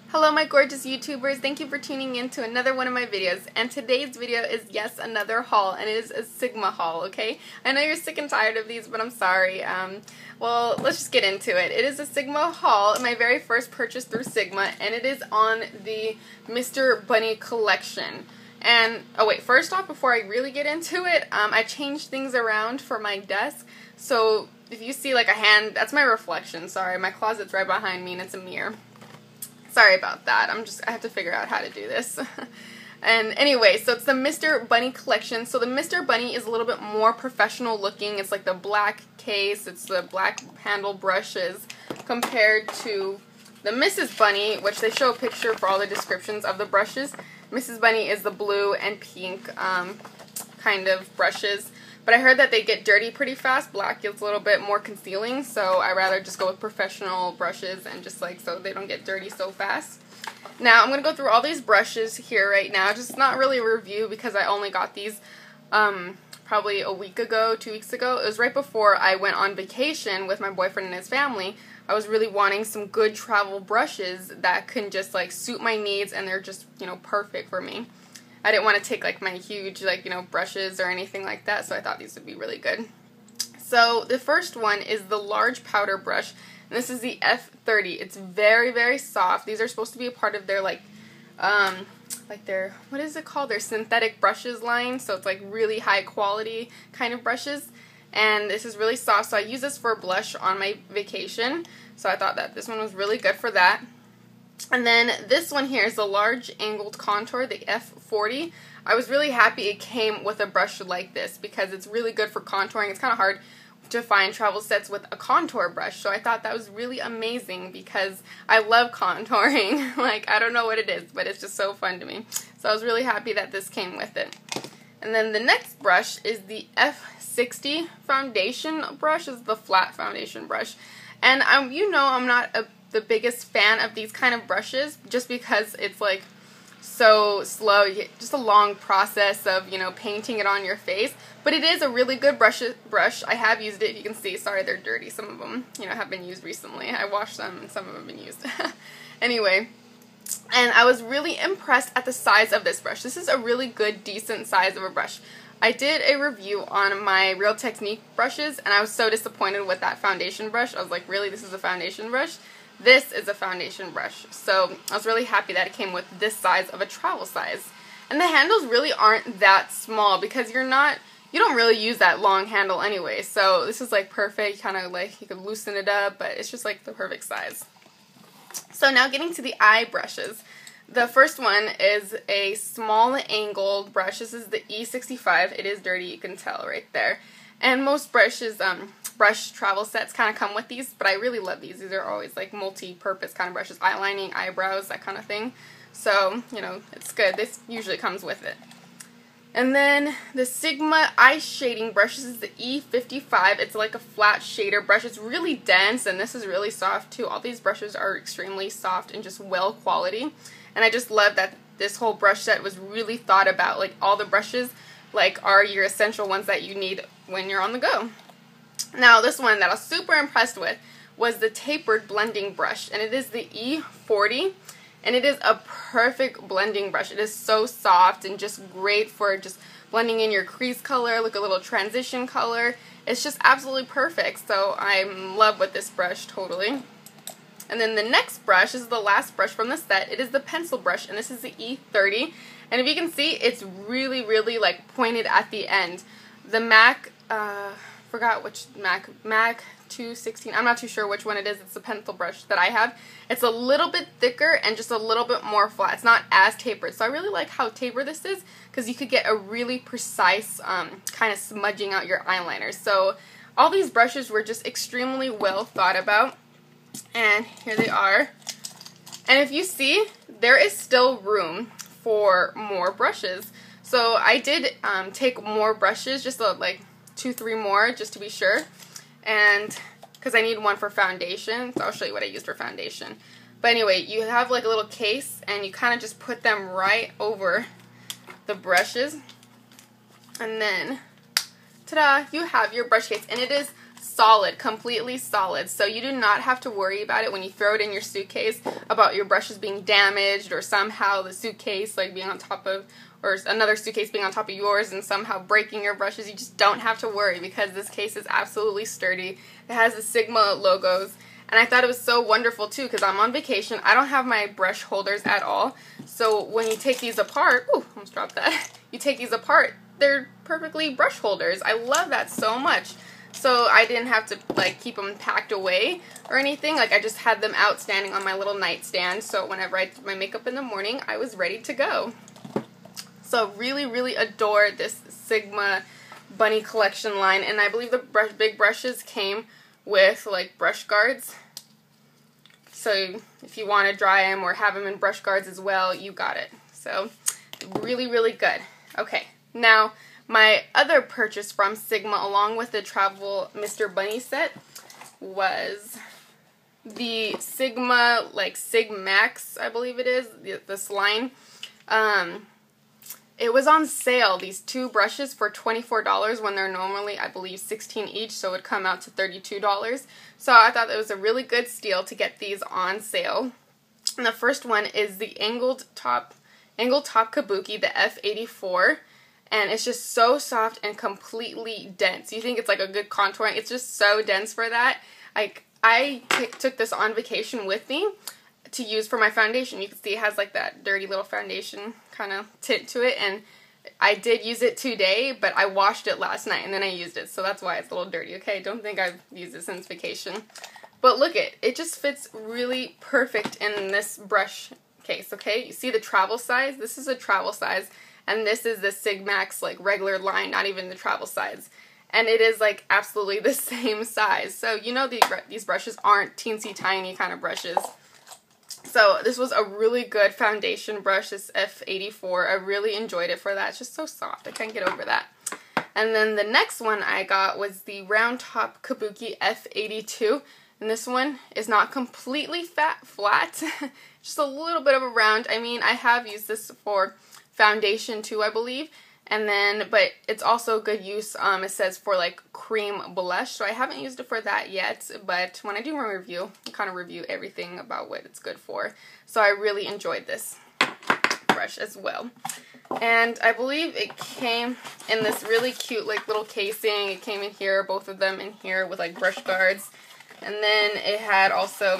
Hello my gorgeous YouTubers, thank you for tuning in to another one of my videos, and today's video is yes another haul, and it is a Sigma haul, okay? I know you're sick and tired of these, but I'm sorry. Well, let's just get into it. It is a Sigma haul, my very first purchase through Sigma, and it is on the Mr. Bunny collection. And, oh wait, first off, before I really get into it, I changed things around for my desk, so if you see like a hand, that's my reflection, sorry, my closet's right behind me and it's a mirror. Sorry about that. I have to figure out how to do this. And anyway, so it's the Mr. Bunny collection. So the Mr. Bunny is a little bit more professional looking. It's like the black case, it's the black handle brushes compared to the Mrs. Bunny, which they show a picture for all the descriptions of the brushes. Mrs. Bunny is the blue and pink kind of brushes. But I heard that they get dirty pretty fast. Black is a little bit more concealing, so I rather just go with professional brushes and just like so they don't get dirty so fast. Now I'm going to go through all these brushes here right now. Just not really a review because I only got these probably a week ago, 2 weeks ago. It was right before I went on vacation with my boyfriend and his family. I was really wanting some good travel brushes that can just like suit my needs, and they're just, you know, perfect for me. I didn't want to take like my huge like, you know, brushes or anything like that, so I thought these would be really good. So the first one is the large powder brush, and this is the F30. It's very, very soft. These are supposed to be a part of their like their, what is it called? Their synthetic brushes line, so it's like really high quality kind of brushes. And this is really soft, so I use this for a blush on my vacation, so I thought that this one was really good for that. And then this one here is the large angled contour, the F40. I was really happy it came with a brush like this because it's really good for contouring. It's kind of hard to find travel sets with a contour brush, so I thought that was really amazing because I love contouring. Like, I don't know what it is, but it's just so fun to me. So I was really happy that this came with it. And then the next brush is the F60 foundation brush. This is the flat foundation brush. And you know I'm not the biggest fan of these kind of brushes just because it's like so slow, just a long process of, you know, painting it on your face, but it is a really good brush. I have used it, you can see. Sorry, they're dirty. Some of them, you know, have been used recently. I washed them and some of them have been used. Anyway, and I was really impressed at the size of this brush. This is a really good, decent size of a brush. I did a review on my Real Technique brushes, and I was so disappointed with that foundation brush. I was like, really, this is a foundation brush? This is a foundation brush, so I was really happy that it came with this size of a travel size. And the handles really aren't that small because you don't really use that long handle anyway, so this is like perfect, kind of like you could loosen it up, but it's just like the perfect size. So now getting to the eye brushes. The first one is a small angled brush. This is the E65. It is dirty, you can tell right there. And most brushes, brush travel sets kind of come with these, but I really love these. These are always like multi-purpose kind of brushes, eyelining, eyebrows, that kind of thing. So, you know, it's good. This usually comes with it. And then the Sigma eye shading brush. This is the E55. It's like a flat shader brush. It's really dense, and this is really soft too. All these brushes are extremely soft and just well quality. And I just love that this whole brush set was really thought about. Like, all the brushes like are your essential ones that you need when you're on the go. Now this one that I was super impressed with was the tapered blending brush, and it is the E40, and it is a perfect blending brush. It is so soft and just great for just blending in your crease color, like a little transition color. It's just absolutely perfect, so I'm in love with this brush totally. And then the next brush, this is the last brush from the set. It is the pencil brush, and this is the E30. And if you can see, it's really, really like pointed at the end. The MAC, forgot which MAC 216, I'm not too sure which one it is. It's the pencil brush that I have. It's a little bit thicker and just a little bit more flat. It's not as tapered. So I really like how tapered this is because you could get a really precise kind of smudging out your eyeliner. So all these brushes were just extremely well thought about. And here they are. And if you see, there is still room for more brushes. So I did take more brushes, just like 2-3 more just to be sure, and because I need one for foundation, so I'll show you what I used for foundation. But anyway, you have like a little case and you kind of just put them right over the brushes, and then ta-da, you have your brush case, and it is solid, completely solid. So you do not have to worry about it when you throw it in your suitcase about your brushes being damaged or somehow the suitcase like being on top of, or another suitcase being on top of yours and somehow breaking your brushes. You just don't have to worry because this case is absolutely sturdy. It has the Sigma logos. And I thought it was so wonderful too because I'm on vacation. I don't have my brush holders at all. So when you take these apart, ooh, almost dropped that. You take these apart, they're perfectly brush holders. I love that so much. So I didn't have to like keep them packed away or anything. Like I just had them out standing on my little nightstand. So whenever I did my makeup in the morning, I was ready to go. So really, really adore this Sigma Bunny Collection line. And I believe the big brushes came with like brush guards. So if you want to dry them or have them in brush guards as well, you got it. So really, really good. Okay, now my other purchase from Sigma along with the travel Mr. Bunny set was the Sigma, like Sigmax, I believe it is, this line. It was on sale, these two brushes, for $24 when they're normally, I believe, $16 each, so it would come out to $32. So I thought it was a really good steal to get these on sale. And the first one is the angled top kabuki, the F84, and it's just so soft and completely dense. You think it's like a good contouring, it's just so dense for that. Like I took this on vacation with me to use for my foundation. You can see it has like that dirty little foundation kind of tint to it, and I did use it today, but I washed it last night and then I used it, so that's why it's a little dirty. Okay, don't think I've used it since vacation. But look it just fits really perfect in this brush case, okay? You see the travel size? This is a travel size, and this is the Sigmax like regular line, not even the travel size. And it is like absolutely the same size. So you know these brushes aren't teensy tiny kind of brushes. So this was a really good foundation brush, this F84. I really enjoyed it for that. It's just so soft. I can't get over that. And then the next one I got was the round top kabuki F82. And this one is not completely flat, just a little bit of a round. I mean, I have used this for foundation too, I believe. And then, but it's also good use, it says for like cream blush. So I haven't used it for that yet, but when I do my review, I kind of review everything about what it's good for. So I really enjoyed this brush as well. And I believe it came in this really cute like little casing. It came in here, both of them in here with like brush guards. And then it had also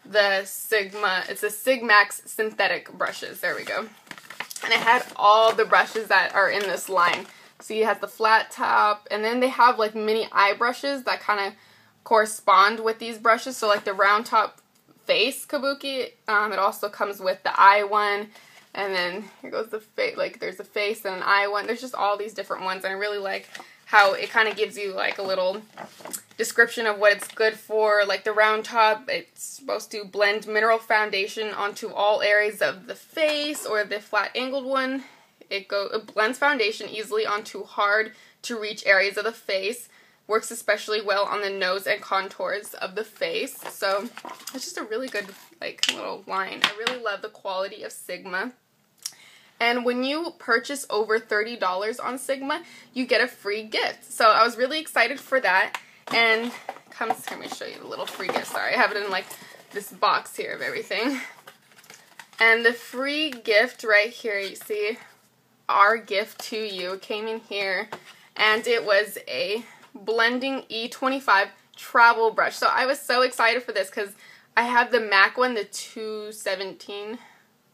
the Sigma, it's a Sigmax synthetic brushes. There we go. And it had all the brushes that are in this line. So you have the flat top, and then they have like mini eye brushes that kind of correspond with these brushes. So like the round top face kabuki, it also comes with the eye one. And then here goes the face, like there's a face and an eye one. There's just all these different ones, and I really like how it kind of gives you like a little description of what it's good for. Like the round top, it's supposed to blend mineral foundation onto all areas of the face, or the flat angled one, it blends foundation easily onto hard to reach areas of the face. Works especially well on the nose and contours of the face. So it's just a really good like little line. I really love the quality of Sigma. And when you purchase over $30 on Sigma, you get a free gift. So I was really excited for that. And let me show you the little free gift. Sorry, I have it in like this box here of everything. And the free gift right here, you see, our gift to you, came in here. And it was a Blending E25 travel brush. So I was so excited for this because I have the MAC one, the 217.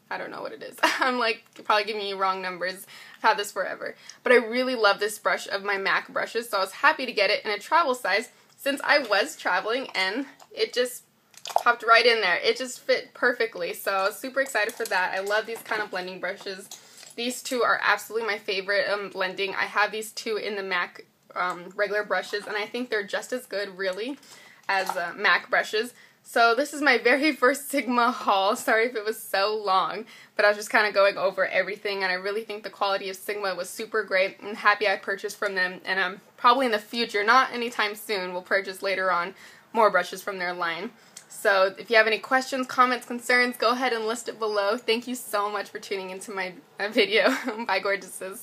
I don't know what it is. I'm like probably giving you wrong numbers. I've had this forever. But I really love this brush of my MAC brushes, so I was happy to get it in a travel size since I was traveling, and it just popped right in there. It just fit perfectly, so I was super excited for that. I love these kind of blending brushes. These two are absolutely my favorite blending. I have these two in the MAC regular brushes, and I think they're just as good, really, as MAC brushes. So this is my very first Sigma haul. Sorry if it was so long, but I was just kind of going over everything, and I really think the quality of Sigma was super great. I'm happy I purchased from them, and I'm probably in the future, not anytime soon, will purchase later on more brushes from their line. So if you have any questions, comments, concerns, go ahead and list it below. Thank you so much for tuning into my video. Bye, gorgeouses.